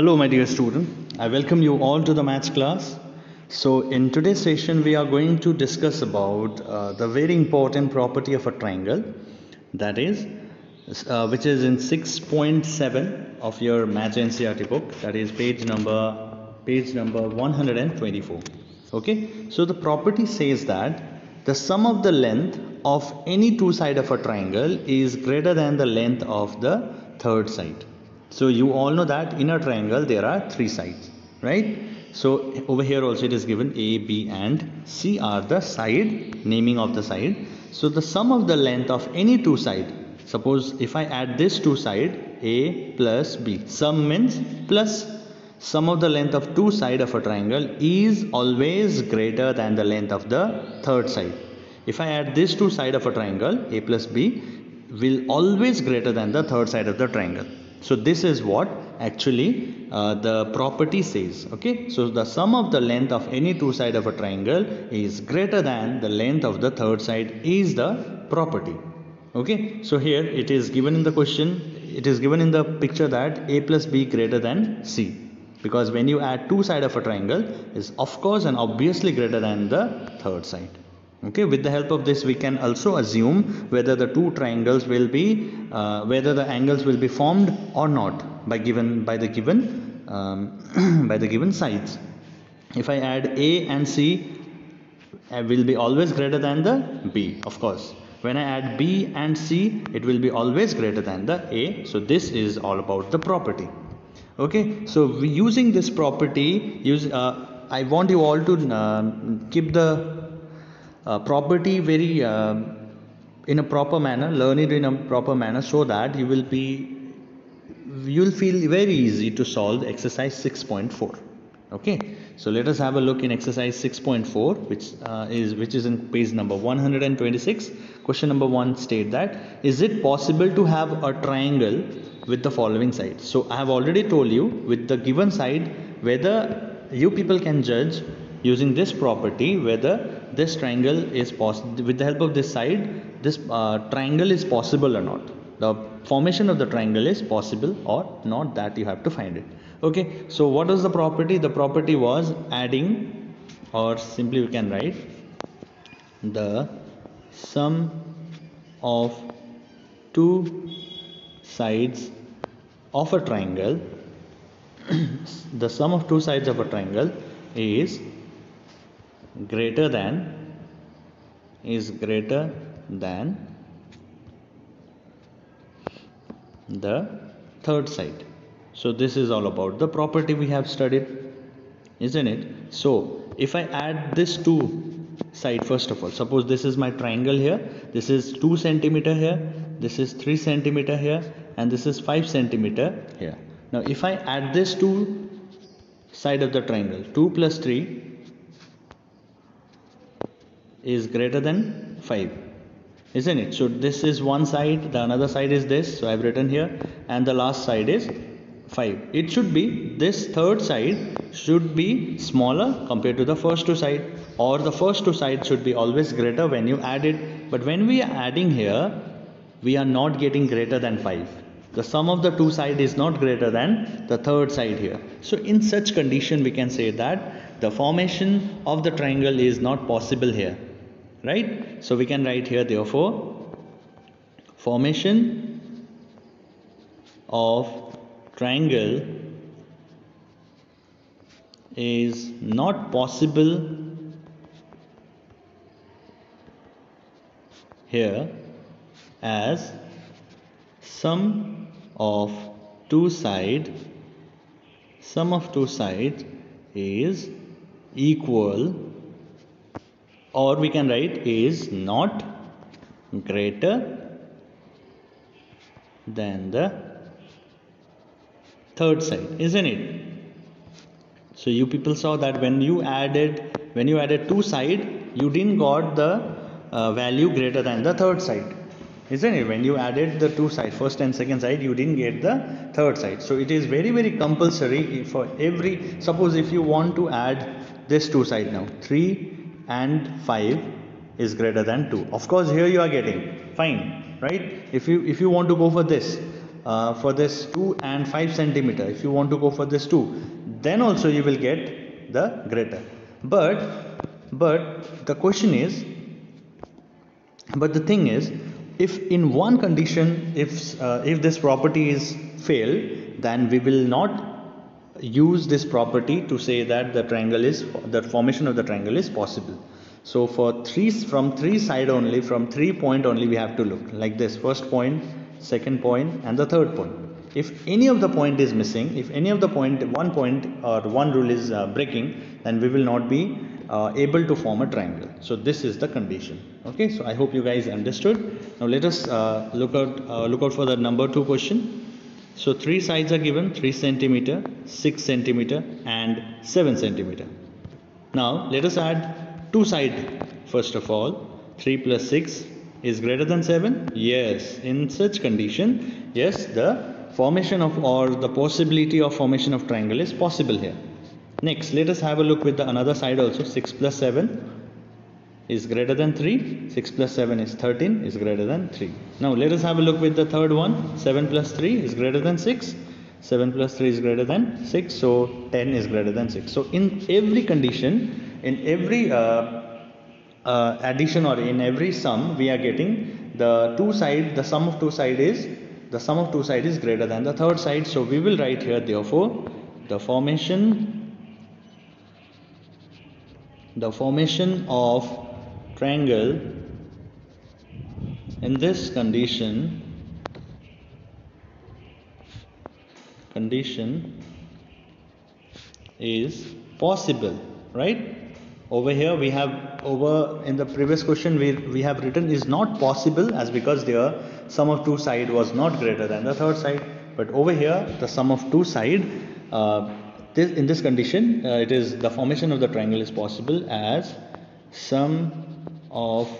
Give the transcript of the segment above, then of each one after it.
Hello, my dear student. I welcome you all to the maths class. So, in today's session, we are going to discuss about the very important property of a triangle, that is, which is in 6.7 of your Maths NCERT book. That is page number 124. Okay. So the property says that the sum of the length of any two side of a triangle is greater than the length of the third side. So you all know that in a triangle there are three sides, right? So over here also it is given A, B and C are the side, naming of the side. So the sum of the length of any two side, suppose if I add this two side A plus B, sum means plus, sum of the length of two side of a triangle is always greater than the length of the third side. If I add this two side of a triangle A plus B will always greater than the third side of the triangle. So this is what actually the property says. Okay, so the sum of the length of any two side of a triangle is greater than the length of the third side is the property. Okay, so here it is given in the question, it is given in the picture that A plus B greater than C, because when you add two side of a triangle is of course and obviously greater than the third side. Okay, with the help of this we can also assume whether the two triangles will be whether the angles will be formed or not by the given by the given sides. If I add A and C will be always greater than the B, of course. When I add B and C it will be always greater than the A. So this is all about the property. Okay, so using this property I want you all to keep the property very in a proper manner, learn it in a proper manner, so that you will feel very easy to solve exercise 6.4. okay, so let us have a look in exercise 6.4, which is in page number 126. Question number 1 state that is it possible to have a triangle with the following sides. So I have already told you with the given side whether you people can judge using this property whether this triangle is possible with the help of this side, this triangle is possible or not. The formation of the triangle is possible or not, that you have to find it. Okay, so what was the property? The property was adding, or simply we can write the sum of two sides of a triangle the sum of two sides of a triangle is greater than the third side. So this is all about the property we have studied, isn't it? So if I add this two side, first of all, suppose this is my triangle here, this is 2 centimeter here, this is 3 centimeter here, and this is 5 centimeter here. Now if I add this two side of the triangle, 2 plus 3 is greater than 5, isn't it? So this is one side, the another side is this, so I have written here, and the last side is 5. It should be, this third side should be smaller compared to the first two side, or the first two sides should be always greater when you add it. But when we are adding here, we are not getting greater than 5. The sum of the two side is not greater than the third side here. So in such condition we can say that the formation of the triangle is not possible here, right? So we can write here, therefore formation of triangle is not possible here, as sum of two sides is equal, or we can write is not greater than the third side, isn't it? So you people saw that when you added two side, you didn't got the value greater than the third side, isn't it? When you added the two side, first and second side, you didn't get the third side. So it is very, very compulsory for every, suppose if you want to add this two side now, 3 and 5 is greater than 2. Of course here you are getting fine, right? If you want to go for this, for this 2 and 5 centimeter, if you want to go for this 2, then also you will get the greater. But the question is, but the thing is, if in one condition, if this property is failed, then we will not use this property to say that the formation of the triangle is possible. So from three side only, from 3 point only, we have to look like this: first point, second point, and the third point. If any of the point is missing, if any of the one point or one rule is breaking, then we will not be able to form a triangle. So this is the condition. Okay, so I hope you guys understood. Now let us look out for the number 2 question. So 3 sides are given: 3 centimeter, 6 centimeter, and 7 centimeter. Now let us add 2 sides first of all. 3 plus 6 is greater than 7. Yes, in such condition, yes, the formation of, or the possibility of formation of triangle is possible here. Next, let us have a look with the another side also. 6 plus 7 is greater than 3. 6 plus 7 is 13, is greater than 3. Now let us have a look with the third one. 7 plus 3 is greater than 6. 7 plus 3 is greater than 6. So 10 is greater than 6. So in every condition, in every addition or in every sum, we are getting the sum of two side is greater than the third side. So we will write here, therefore the formation of triangle in this condition is possible, right? Over here we have, over in the previous question we have written is not possible, as because their sum of two side was not greater than the third side. But over here the sum of two side, in this condition, it is the formation of the triangle is possible as sum of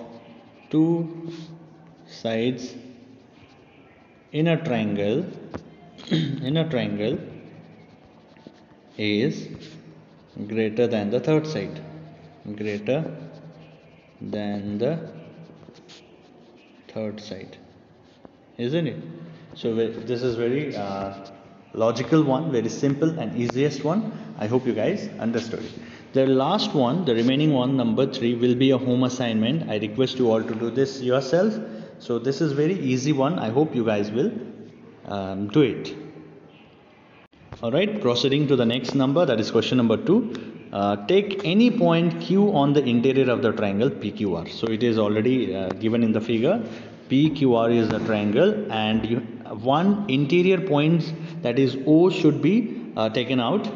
two sides in a triangle is greater than the third side, isn't it? So this is very logical one, very simple and easiest one. I hope you guys understood it. The last one, the remaining one, number 3, will be a home assignment. I request you all to do this yourself. So this is very easy one. I hope you guys will do it. Alright, proceeding to the next number, that is question number 2. Take any point Q on the interior of the triangle PQR. So it is already given in the figure. PQR is a triangle, and one interior point, that is O, should be taken out,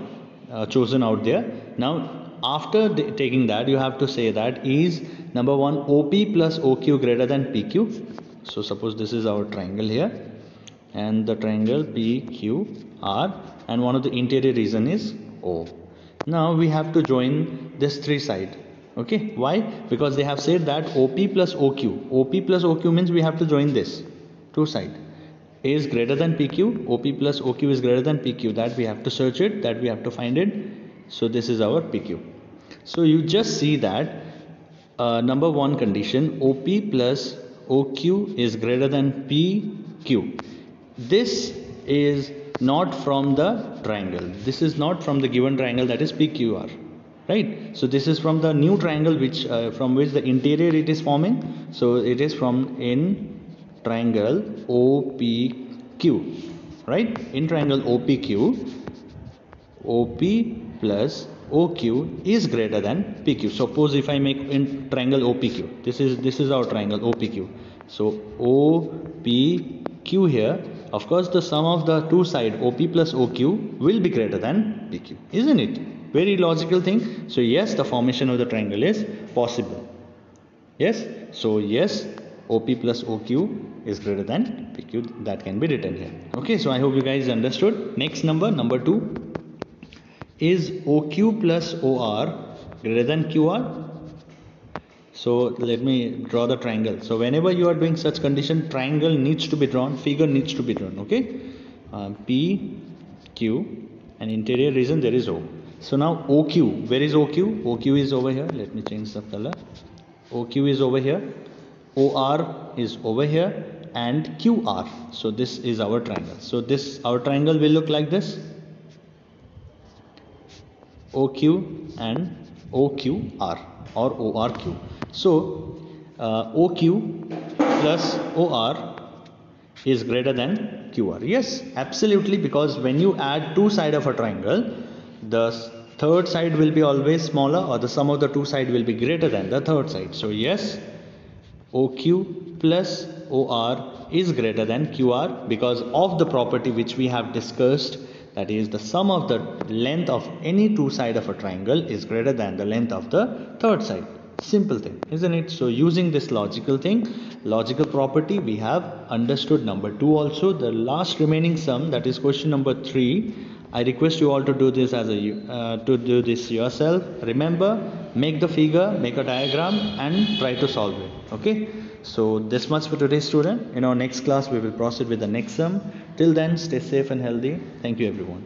chosen out there. Now after taking that, you have to say that is number 1 OP plus OQ greater than PQ. So suppose this is our triangle here, and the triangle PQR, and one of the interior region is O. Now we have to join this 3 side. Okay, why? Because they have said that OP plus OQ. OP plus OQ means we have to join this 2 side. A is greater than PQ. OP plus OQ is greater than PQ. That we have to search it, that we have to find it. So this is our PQ. So you just see that number 1 condition, OP plus OQ is greater than PQ. This is not from the triangle. This is not from the given triangle, that is PQR, right? So this is from the new triangle which from which the interior it is forming. So it is from in triangle OPQ, right? In triangle OPQ, OP plus OQ is greater than PQ. Suppose if I make in triangle OPQ, this is our triangle OPQ. So OPQ here, of course the sum of the 2 side OP plus OQ will be greater than PQ, isn't it? Very logical thing. So yes, the formation of the triangle is possible. Yes, so yes, OP plus OQ is greater than PQ. That can be written here. Okay, so I hope you guys understood. Next number 2. Is OQ plus OR greater than QR? So let me draw the triangle. So whenever you are doing such condition, triangle needs to be drawn, figure needs to be drawn. Okay, P, Q, and interior region there is O. So now OQ, where is OQ? OQ is over here. Let me change the color. OQ is over here. OR is over here, and QR. So this is our triangle. So this our triangle will look like this: OQ and OQR or ORQ. So OQ plus OR is greater than QR. Yes, absolutely, because when you add two sides of a triangle, the third side will be always smaller, or the sum of the two sides will be greater than the third side. So yes, OQ plus OR is greater than QR because of the property which we have discussed, that is the sum of the length of any two sides of a triangle is greater than the length of the third side. Simple thing, isn't it? So using this logical property, we have understood number 2 also. The last remaining sum, that is question number 3. I request you all to do this yourself. Remember, make the figure, make a diagram and try to solve it. Okay, so this much for today's student. In our next class we will proceed with the next sum. Till then, stay safe and healthy. Thank you everyone.